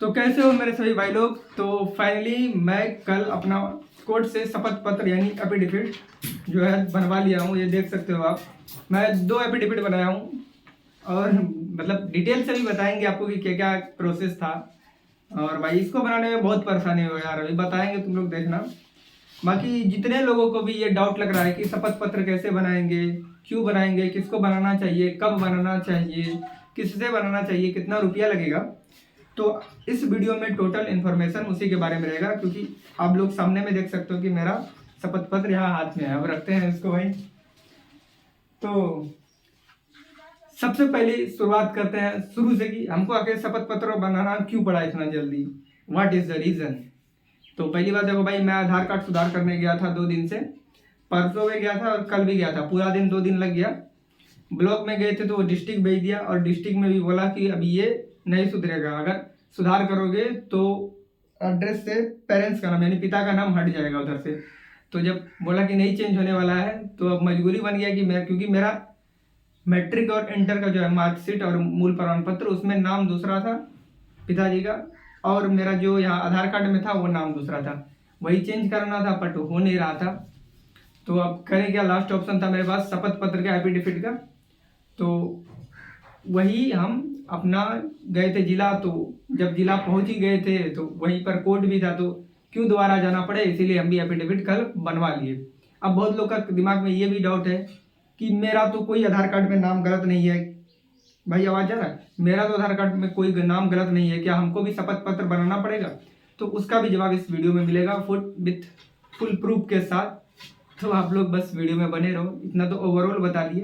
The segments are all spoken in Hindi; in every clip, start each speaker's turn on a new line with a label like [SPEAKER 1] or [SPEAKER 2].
[SPEAKER 1] तो कैसे हो मेरे सभी भाई लोग। तो फाइनली मैं कल अपना कोर्ट से शपथ पत्र यानी एफिडेविट जो है बनवा लिया हूँ। ये देख सकते हो आप, मैं 2 एफिडेविट बनाया हूँ और मतलब डिटेल से भी बताएंगे आपको कि क्या क्या प्रोसेस था। और भाई इसको बनाने में बहुत परेशानी हो यार, अभी बताएंगे, तुम लोग देखना। बाकी जितने लोगों को भी ये डाउट लग रहा है कि शपथ पत्र कैसे बनाएंगे, क्यों बनाएंगे, किसको बनाना चाहिए, कब बनाना चाहिए, किससे बनाना चाहिए, कितना रुपया लगेगा, तो इस वीडियो में टोटल इन्फॉर्मेशन उसी के बारे में रहेगा। क्योंकि आप लोग सामने में देख सकते हो कि मेरा शपथ पत्र यहाँ हाथ में है। अब रखते हैं इसको भाई। तो सबसे पहले शुरुआत करते हैं शुरू से कि हमको आखिर शपथ पत्र बनाना क्यों पड़ा इतना जल्दी, व्हाट इज द रीजन। तो पहली बात देखो भाई, मैं आधार कार्ड सुधार करने गया था 2 दिन से, परसों में गया था और कल भी गया था, पूरा दिन 2 दिन लग गया। ब्लॉक में गए थे तो वो डिस्ट्रिक्ट भेज दिया और डिस्ट्रिक्ट में भी बोला कि अभी ये नहीं सुधरेगा, अगर सुधार करोगे तो एड्रेस से पेरेंट्स का नाम यानी पिता का नाम हट जाएगा उधर से। तो जब बोला कि नहीं चेंज होने वाला है तो अब मजबूरी बन गया कि मैं, क्योंकि मेरा मैट्रिक और इंटर का जो है मार्कशीट और मूल प्रमाण पत्र उसमें नाम दूसरा था पिताजी का, और मेरा जो यहाँ आधार कार्ड में था वो नाम दूसरा था, वही चेंज करना था बट हो नहीं रहा था। तो अब करें क्या, लास्ट ऑप्शन था मेरे पास शपथ पत्र का एफिडेविट का। तो वही हम अपना गए थे जिला, तो जब जिला पहुंच ही गए थे तो वहीं पर कोर्ट भी था, तो क्यों दोबारा जाना पड़े, इसीलिए हम भी एफिडेविट कल बनवा लिए। अब बहुत लोग का दिमाग में ये भी डाउट है कि मेरा तो कोई आधार कार्ड में नाम गलत नहीं है। भाई आवाज जा रहा है, मेरा तो आधार कार्ड में कोई नाम गलत नहीं है, क्या हमको भी शपथ पत्र बनाना पड़ेगा। तो उसका भी जवाब इस वीडियो में मिलेगा फुल प्रूफ के साथ। तो आप लोग बस वीडियो में बने रहो, इतना तो ओवरऑल बता दिए।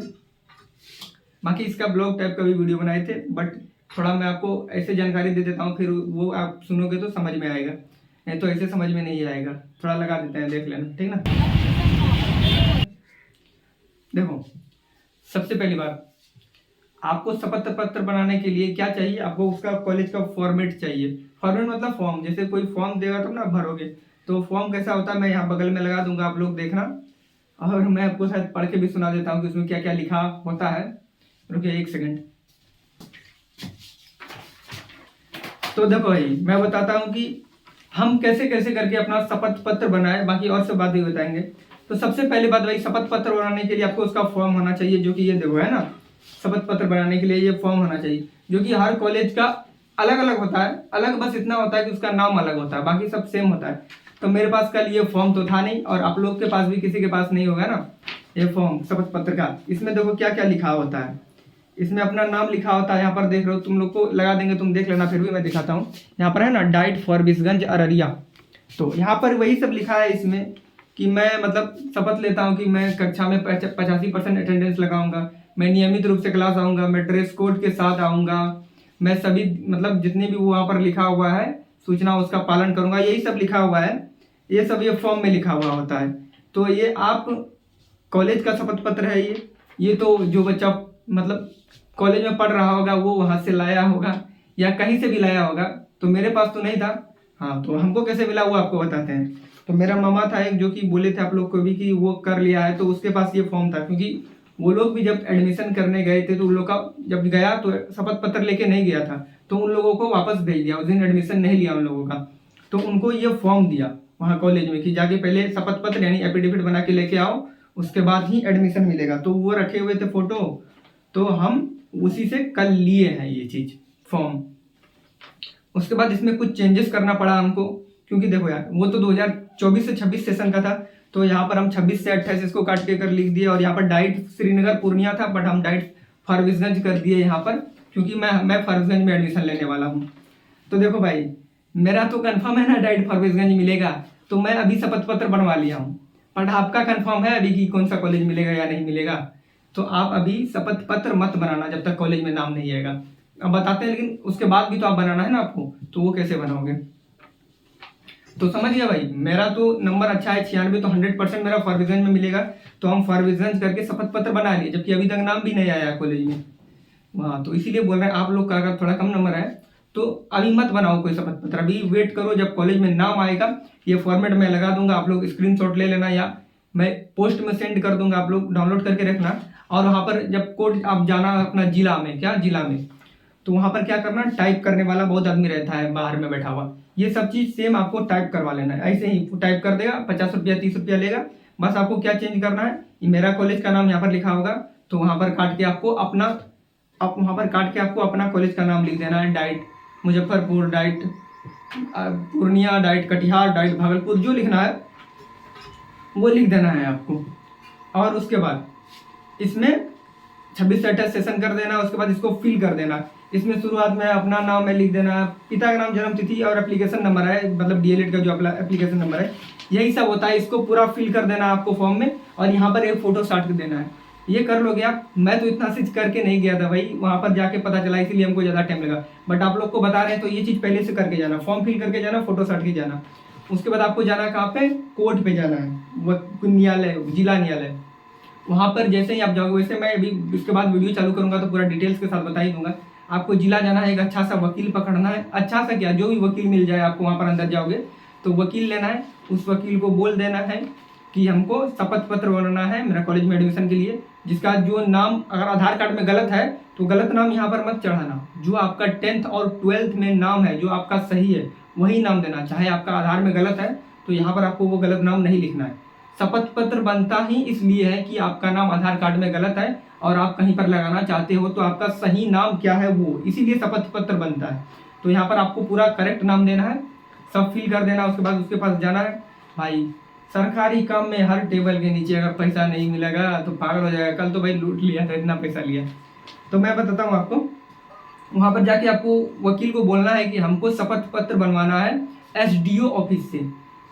[SPEAKER 1] बाकी इसका ब्लॉग टाइप का भी वीडियो बनाए थे, बट थोड़ा मैं आपको ऐसे जानकारी दे देता हूँ, फिर वो आप सुनोगे तो समझ में आएगा, नहीं तो ऐसे समझ में नहीं आएगा। थोड़ा लगा देते हैं, देख लेना, ठीक ना। देखो, सबसे पहली बात, आपको शपथ पत्र बनाने के लिए क्या चाहिए, आपको उसका कॉलेज का फॉर्मेट चाहिए। फॉर्मेट मतलब फॉर्म, जैसे कोई फॉर्म देगा तो ना भरोगे। तो फॉर्म कैसा होता है मैं यहाँ बगल में लगा दूंगा, आप लोग देखना, और मैं आपको शायद पढ़ के भी सुना देता हूँ कि उसमें क्या क्या लिखा होता है। रुकिए 1 सेकंड। तो देखो भाई मैं बताता हूँ कि हम कैसे कैसे करके अपना शपथ पत्र बनाए, बाकी और सब बात भी बताएंगे। तो सबसे पहली बात भाई, शपथ पत्र बनाने के लिए आपको उसका फॉर्म होना चाहिए, जो कि ये देखो है ना, शपथ पत्र बनाने के लिए ये फॉर्म होना चाहिए, जो कि हर कॉलेज का अलग अलग होता है। अलग बस इतना होता है कि उसका नाम अलग होता है, बाकी सब सेम होता है। तो मेरे पास कल ये फॉर्म तो था नहीं, और आप लोग के पास भी किसी के पास नहीं होगा ना ये फॉर्म शपथ पत्र का। इसमें देखो क्या क्या लिखा होता है, इसमें अपना नाम लिखा होता है। यहाँ पर देख रहे हो, तुम लोग को लगा देंगे, तुम देख लेना, फिर भी मैं दिखाता हूँ। यहाँ पर है ना, डाइट फॉरबिसगंज अररिया। तो यहाँ पर वही सब लिखा है इसमें कि मैं मतलब शपथ लेता हूँ कि मैं कक्षा में 85% अटेंडेंस लगाऊंगा, मैं नियमित रूप से क्लास आऊँगा, मैं ड्रेस कोड के साथ आऊँगा, मैं सभी मतलब जितने भी वहाँ पर लिखा हुआ है सूचना उसका पालन करूँगा, यही सब लिखा हुआ है। ये सब ये फॉर्म में लिखा हुआ होता है। तो ये आप कॉलेज का शपथ पत्र है ये तो जो बच्चा मतलब कॉलेज में पढ़ रहा होगा वो वहाँ से लाया होगा या कहीं से भी लाया होगा। तो मेरे पास तो नहीं था। हाँ, तो हमको कैसे मिला वो आपको बताते हैं। तो मेरा मामा था एक, जो कि बोले थे आप लोग को भी कि वो कर लिया है, तो उसके पास ये फॉर्म था। क्योंकि वो लोग भी जब एडमिशन करने गए थे तो उन लोग का जब गया तो शपथ पत्र लेके नहीं गया था, तो उन लोगों को वापस भेज दिया, उस दिन एडमिशन नहीं लिया उन लोगों का। तो उनको ये फॉर्म दिया वहाँ कॉलेज में कि जाके पहले शपथ पत्र यानी एफिडेविट बना के लेके आओ, उसके बाद ही एडमिशन मिलेगा। तो वो रखे हुए थे फोटो, तो हम उसी से कल लिए हैं ये चीज फॉर्म। उसके बाद इसमें कुछ चेंजेस करना पड़ा हमको, क्योंकि देखो यार वो तो 2024 से 26 सेशन का था, तो यहाँ पर हम 26 से 28 इसको काट के कर लिख दिए, और यहाँ पर डाइट श्रीनगर पूर्णिया था बट हम डाइट फारबिसगंज कर दिए यहाँ पर, क्योंकि मैं फारबिसगंज में एडमिशन लेने वाला हूँ। तो देखो भाई मेरा तो कंफर्म है ना डाइट फारबिसगंज मिलेगा, तो मैं अभी शपथ पत्र बनवा लिया हूँ। बट आपका कंफर्म है अभी कि कौन सा कॉलेज मिलेगा या नहीं मिलेगा। तो आप अभी शपथ पत्र मत बनाना जब तक कॉलेज में नाम नहीं आएगा। अब बताते हैं, लेकिन उसके बाद भी तो आप बनाना है ना आपको, तो वो कैसे बनाओगे। तो समझ गया भाई, मेरा तो नंबर अच्छा है 96, तो 100% मेरा फारबिसगंज में मिलेगा। तो हम फारबिसगंज करके शपथ पत्र बना लिए, जबकि अभी तक नाम भी नहीं आया कॉलेज में। हाँ, तो इसीलिए बोल रहे हैं आप लोग का अगर थोड़ा कम नंबर है तो अभी मत बनाओ कोई शपथ पत्र, अभी वेट करो जब कॉलेज में नाम आएगा। ये फॉर्मेट मैं लगा दूंगा, आप लोग स्क्रीनशॉट ले लेना या मैं पोस्ट में सेंड कर दूंगा, आप लोग डाउनलोड करके रखना। और वहाँ पर जब कोर्ट आप जाना अपना जिला में, क्या जिला में, तो वहाँ पर क्या करना, टाइप करने वाला बहुत आदमी रहता है बाहर में बैठा हुआ, ये सब चीज़ सेम आपको टाइप करवा लेना है। ऐसे ही टाइप कर देगा, 50 रुपया 30 रुपया लेगा। बस आपको क्या चेंज करना है, मेरा कॉलेज का नाम यहाँ पर लिखा होगा, तो वहाँ पर काट के आपको अपना कॉलेज का नाम लिख देना है। Diet Muzaffarpur, diet Purnia, diet Katihar, diet Bhagalpur, जो लिखना है वो लिख देना है आपको। और उसके बाद इसमें 26 से अटेस्टेशन कर देना। उसके बाद इसको फिल कर देना। इसमें शुरुआत में अपना नाम है लिख देना, पिता का नाम, जन्म तिथि और एप्लीकेशन नंबर है, मतलब डीएलएड का जो एप्लीकेशन नंबर है, यही सब होता है। इसको पूरा फिल कर देना आपको फॉर्म में, और यहाँ पर एक फोटो साट कर देना है। ये कर लोगे आप। मैं तो इतना चीज करके नहीं गया था भाई, वहाँ पर जाके पता चला, इसीलिए हमको ज़्यादा टाइम लगा। बट आप लोग को बता रहे हैं तो ये चीज़ पहले से करके जाना, फॉर्म फिल करके जाना, फोटो साट के जाना। उसके बाद आपको जाना कहाँ पे, कोर्ट पे जाना है, न्यायालय, जिला न्यायालय। वहाँ पर जैसे ही आप जाओगे, वैसे मैं अभी इसके बाद वीडियो चालू करूँगा तो पूरा डिटेल्स के साथ बता ही दूंगा। आपको जिला जाना है, एक अच्छा सा वकील पकड़ना है, अच्छा सा क्या, जो भी वकील मिल जाए आपको, वहाँ पर अंदर जाओगे तो वकील लेना है। उस वकील को बोल देना है कि हमको शपथ पत्र बनाना है मेरा कॉलेज में एडमिशन के लिए, जिसका जो नाम अगर आधार कार्ड में गलत है तो गलत नाम यहाँ पर मत चढ़ाना। जो आपका 10th और 12th में नाम है, जो आपका सही है वही नाम देना। चाहे आपका आधार में गलत है तो यहाँ पर आपको वो गलत नाम नहीं लिखना है। शपथ पत्र बनता ही इसलिए है कि आपका नाम आधार कार्ड में गलत है और आप कहीं पर लगाना चाहते हो तो आपका सही नाम क्या है वो, इसीलिए शपथ पत्र बनता है। तो यहाँ पर आपको पूरा करेक्ट नाम देना है, सब फिल कर देना। उसके बाद उसके पास जाना है। भाई सरकारी काम में हर टेबल के नीचे अगर पैसा नहीं मिलेगा तो पागल हो जाएगा। कल तो भाई लूट लिया था, इतना पैसा लिया। तो मैं बताता हूँ आपको, वहाँ पर जाके आपको वकील को बोलना है कि हमको शपथ पत्र बनवाना है एसडीओ ऑफिस से।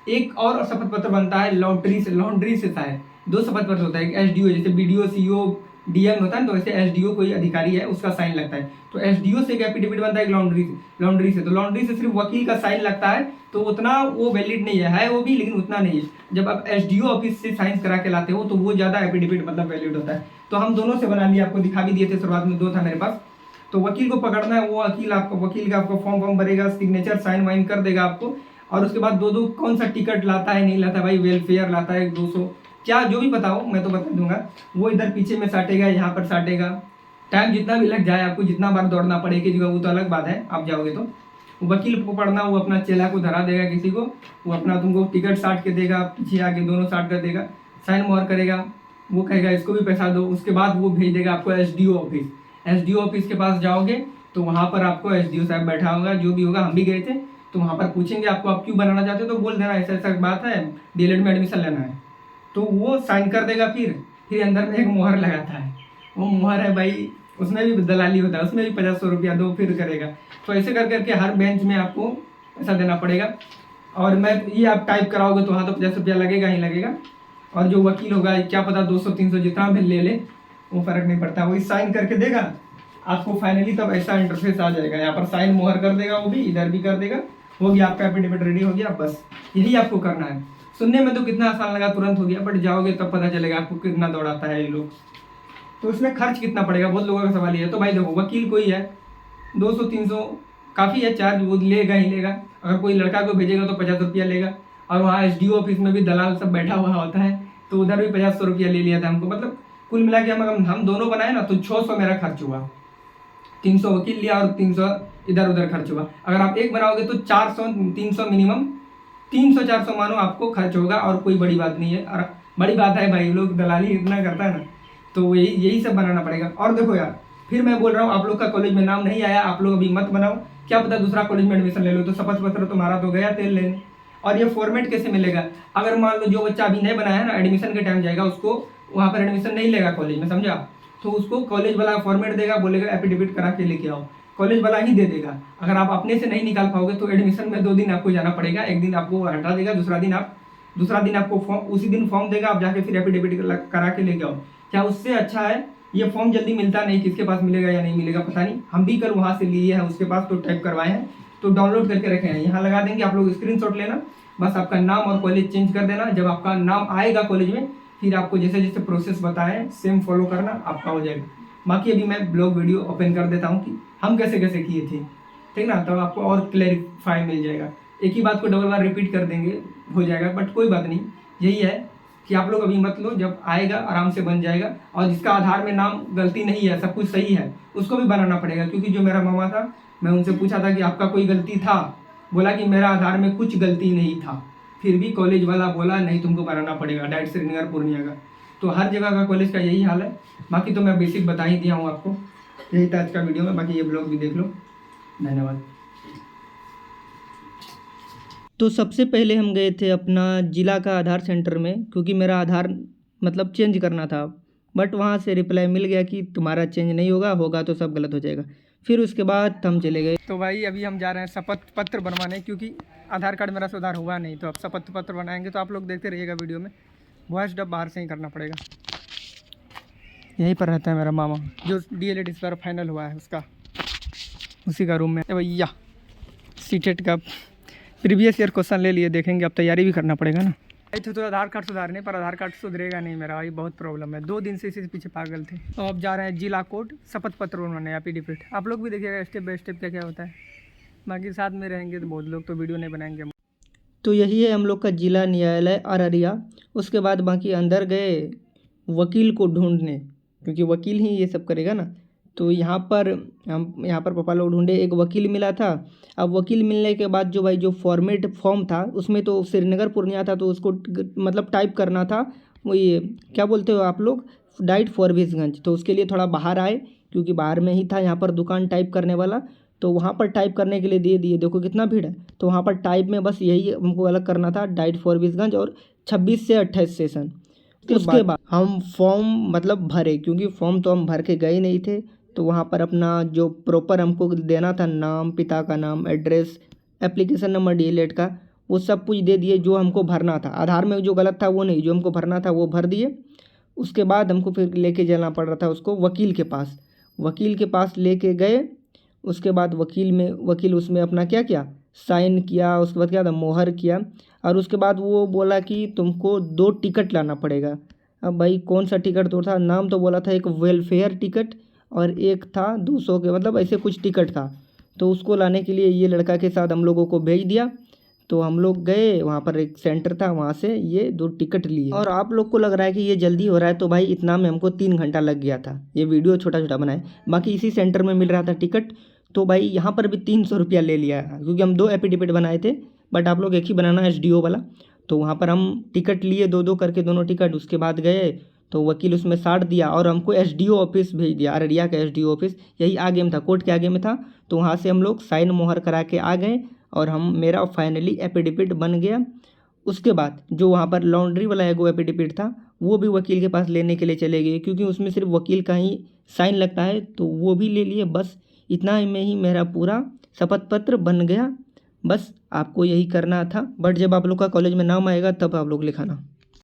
[SPEAKER 1] एक और शपथ पत्र बनता है लॉन्ड्री से शायद 2 शपथ पत्र होता है। एक एसडीओ, जैसे बीडीओ, सीईओ, डीएम होता है, तो वैसे एसडीओ कोई अधिकारी है उसका साइन लगता है। तो एसडीओ से एक एफिडेविट बनता है लॉन्ड्री से। तो लॉन्ड्री से सिर्फ वकील का साइन लगता है, तो उतना वो वैलिड नहीं है वो भी, लेकिन उतना नहीं है। जब आप एसडीओ ऑफिस से साइन करा के लाते हो तो वो ज़्यादा एफिडेविट मतलब वैलिड होता है। तो हम दोनों से बना लिया, आपको दिखा भी दिए थे, शुरुआत में 2 था मेरे पास। तो वकील को पकड़ना है, वो वकील का आपको फॉर्म भरेगा, सिग्नेचर साइन वाइन कर देगा आपको। और उसके बाद 2 कौन सा टिकट लाता है नहीं लाता भाई, वेलफेयर लाता है 200, क्या जो भी बताओ मैं तो बता दूंगा। वो इधर पीछे में साटेगा, यहाँ पर साटेगा। टाइम जितना भी लग जाए, आपको जितना बार दौड़ना पड़े कि वो तो अलग बात है, आप जाओगे तो। वकील को पढ़ना, वो अपना चेला को धरा देगा किसी को, वो अपना तुमको टिकट साट के देगा, पीछे आगे दोनों साट कर देगा, साइन मोहर करेगा, वो कहेगा इसको भी पैसा दो। उसके बाद वो भेज देगा आपको एसडीओ ऑफिस। एसडीओ ऑफिस के पास जाओगे तो वहाँ पर आपको एसडीओ साहब बैठा होगा, जो भी होगा, हम भी गए थे। तो वहाँ पर पूछेंगे आपको आप क्यों बनाना चाहते हो, तो बोल देना ऐसा ऐसा बात है, डीएलएड में एडमिशन लेना है। तो वो साइन कर देगा। फिर अंदर में एक मोहर लगाता है, वो मोहर है भाई, उसमें भी दलाली होता है, उसमें भी 50-100 रुपया दो, फिर करेगा। तो ऐसे कर करके हर बेंच में आपको पैसा देना पड़ेगा। और मैं ये आप टाइप कराओगे तो वहाँ तो 50 रुपया लगेगा ही लगेगा। और जो वकील होगा क्या पता 200-300 जितना भी ले वो फर्क नहीं पड़ता, वही साइन करके देगा आपको। फाइनली तब ऐसा इंटरफेस आ जाएगा, यहाँ पर साइन मोहर कर देगा, वो भी इधर भी कर देगा, हो गया आपका एफिडेविट रेडी हो गया। बस यही आपको करना है। सुनने में तो कितना आसान लगा, तुरंत हो गया, बट जाओगे तब पता चलेगा आपको कितना दौड़ाता है ये लोग। तो इसमें खर्च कितना पड़ेगा, बहुत लोगों का सवाल है। तो भाई देखो, वकील कोई है 200-300 काफ़ी है चार्ज, वो लेगा ही लेगा। अगर कोई लड़का को भेजेगा तो 50 रुपया लेगा। और वहाँ एसडीओ ऑफिस में भी दलाल सब बैठा हुआ होता है, तो उधर भी 50-100 रुपया ले लिया था हमको। मतलब कुल मिला के हम दोनों बनाए ना तो 600 मेरा खर्च हुआ। 300 वकील लिया और 300 इधर उधर खर्च हुआ। अगर आप एक बनाओगे तो 400-300 मिनिमम, 300-400 मानो आपको खर्च होगा, और कोई बड़ी बात नहीं है। और बड़ी बात है भाई, लोग दलाली इतना करता है ना, तो यही सब बनाना पड़ेगा। और देखो यार, फिर मैं बोल रहा हूँ, आप लोग का कॉलेज में नाम नहीं आया, आप लोग अभी मत बनाओ, क्या पता दूसरा कॉलेज में एडमिशन ले लो, तो शपथ पत्र तुम्हारा तो गया तेल लेने। और ये फॉर्मेट कैसे मिलेगा, अगर मान लो जो बच्चा अभी नहीं बनाया है ना, एडमिशन के टाइम जाएगा, उसको वहाँ पर एडमिशन नहीं लेगा कॉलेज में, समझा। तो उसको कॉलेज वाला फॉर्मेट देगा, बोलेगा एफिडेविट करा के लेके आओ, कॉलेज वाला ही दे देगा। अगर आप अपने से नहीं निकाल पाओगे तो एडमिशन में 2 दिन आपको जाना पड़ेगा। एक दिन आपको हटा देगा, दूसरा दिन आपको फॉर्म, उसी दिन फॉर्म देगा, आप जाके फिर एफिडेविट करा के लेके आओ। क्या उससे अच्छा है, ये फॉर्म जल्दी मिलता नहीं, किसके पास मिलेगा या नहीं मिलेगा पता नहीं। हम भी कल वहाँ से लिए हैं उसके पास, तो टाइप करवाए हैं, तो डाउनलोड करके रखे हैं, यहाँ लगा देंगे, आप लोग स्क्रीनशॉट लेना, बस आपका नाम और कॉलेज चेंज कर देना। जब आपका नाम आएगा कॉलेज में, फिर आपको जैसे जैसे प्रोसेस बताएं सेम फॉलो करना, आपका हो जाएगा। बाकी अभी मैं ब्लॉग वीडियो ओपन कर देता हूँ कि हम कैसे कैसे किए थे, ठीक ना, तब आपको और क्लैरिफाई मिल जाएगा। एक ही बात को डबल बार रिपीट कर देंगे हो जाएगा, बट कोई बात नहीं, यही है। कि आप लोग अभी मत लो, जब आएगा आराम से बन जाएगा। और जिसका आधार में नाम गलती नहीं है, सब कुछ सही है, उसको भी बनाना पड़ेगा। क्योंकि जो मेरा मामा था, मैं उनसे पूछा था कि आपका कोई गलती था, बोला कि मेरा आधार में कुछ गलती नहीं था। फिर भी कॉलेज वाला बोला नहीं तुमको बनाना पड़ेगा, डाइट श्रीनगर पूर्णिया का। तो हर जगह का कॉलेज का यही हाल है। बाकी तो मैं बेसिक बता ही दिया हूँ आपको। यही था आज का वीडियो में, बाकी ये ब्लॉग भी देख लो। धन्यवाद। तो सबसे पहले हम गए थे अपना ज़िला का आधार सेंटर में, क्योंकि मेरा आधार मतलब चेंज करना था। बट वहाँ से रिप्लाई मिल गया कि तुम्हारा चेंज नहीं होगा तो सब गलत हो जाएगा। फिर उसके बाद हम चले गए। तो भाई अभी हम जा रहे हैं शपथ पत्र बनवाने, क्योंकि आधार कार्ड मेरा सुधार हुआ नहीं। तो अब शपथ पत्र बनाएंगे, तो आप लोग देखते रहिएगा वीडियो में। वॉइस डब बाहर से ही करना पड़ेगा। यहीं पर रहता है मेरा मामा, जो DLED इस बार फाइनल हुआ है उसका, उसी का रूम में। भैया सीटेट का प्रीवियस ईयर क्वेश्चन ले लिए, देखेंगे। अब तैयारी भी करना पड़ेगा ना। आई थे तो आधार कार्ड सुधारने, पर आधार कार्ड सुधरेगा नहीं मेरा भाई, बहुत प्रॉब्लम है। 2 दिन से इसी पीछे पागल थे। तो अब जा रहे हैं जिला कोर्ट शपथ पत्र उन्होंने एफिडेविट। आप लोग भी देखिएगा स्टेप बाय स्टेप क्या क्या होता है। बाकी साथ में रहेंगे तो बहुत लोग तो वीडियो नहीं बनाएंगे। तो यही है हम लोग का जिला न्यायालय अररिया। उसके बाद बाकी अंदर गए वकील को ढूंढने, क्योंकि वकील ही ये सब करेगा ना। तो यहाँ पर पापा लोग ढूंढे, एक वकील मिला था। अब वकील मिलने के बाद जो फॉर्म था, उसमें तो श्रीनगर पूर्णिया था, तो उसको मतलब टाइप करना था। वो ये क्या बोलते हो आप लोग, डाइट फॉरबिसगंज। तो उसके लिए थोड़ा बाहर आए, क्योंकि बाहर में ही था यहाँ पर दुकान टाइप करने वाला। तो वहाँ पर टाइप करने के लिए दे दिए। देखो कितना भीड़ है। तो वहाँ पर टाइप में बस यही हमको अलग करना था, डाइट फॉरबिसगंज और 26 से 28 सेशन। उसके बाद हम फॉर्म मतलब भरे, क्योंकि फॉर्म तो हम भर के गए नहीं थे। तो वहाँ पर अपना जो प्रॉपर हमको देना था, नाम, पिता का नाम, एड्रेस, एप्लीकेशन नंबर DLED का, वो सब कुछ दे दिए जो हमको भरना था। आधार में जो गलत था वो नहीं, जो हमको भरना था वो भर दिए। उसके बाद हमको फिर लेके जाना पड़ रहा था उसको वकील के पास। वकील के पास लेके गए। उसके बाद वकील उसमें अपना क्या किया, साइन किया। उसके बाद क्या था, मोहर किया। और उसके बाद वो बोला कि तुमको 2 टिकट लाना पड़ेगा। अब भाई कौन सा टिकट तो था, नाम तो बोला था एक वेलफेयर टिकट और एक था 200 के, मतलब ऐसे कुछ टिकट था। तो उसको लाने के लिए ये लड़का के साथ हम लोगों को भेज दिया। तो हम लोग गए, वहाँ पर एक सेंटर था, वहाँ से ये 2 टिकट लिए। और आप लोग को लग रहा है कि ये जल्दी हो रहा है, तो भाई इतना में हमको 3 घंटा लग गया था। ये वीडियो छोटा छोटा बनाए, बाकी इसी सेंटर में मिल रहा था टिकट। तो भाई यहाँ पर भी 300 रुपया ले लिया, क्योंकि हम 2 एफिडेविट बनाए थे। बट आप लोग एक ही बनाना, SDO वाला। तो वहाँ पर हम टिकट लिए 2-2 करके दोनों टिकट। उसके बाद गए तो वकील उसमें साट दिया और हमको SDO ऑफिस भेज दिया, अररिया का SDO ऑफिस। यही आगे में था, कोर्ट के आगे में था। तो वहाँ से हम लोग साइन मोहर करा के आ गए और मेरा फाइनली एफिडेविट बन गया। उसके बाद जो वहाँ पर लॉन्ड्री वाला एगो एफिडेविट था, वो भी वकील के पास लेने के लिए चले गए, क्योंकि उसमें सिर्फ वकील का ही साइन लगता है। तो वो भी ले लिए। बस इतना में ही मेरा पूरा शपथ पत्र बन गया। बस आपको यही करना था। बट जब आप लोग का कॉलेज में नाम आएगा तब आप लोग लिखाना।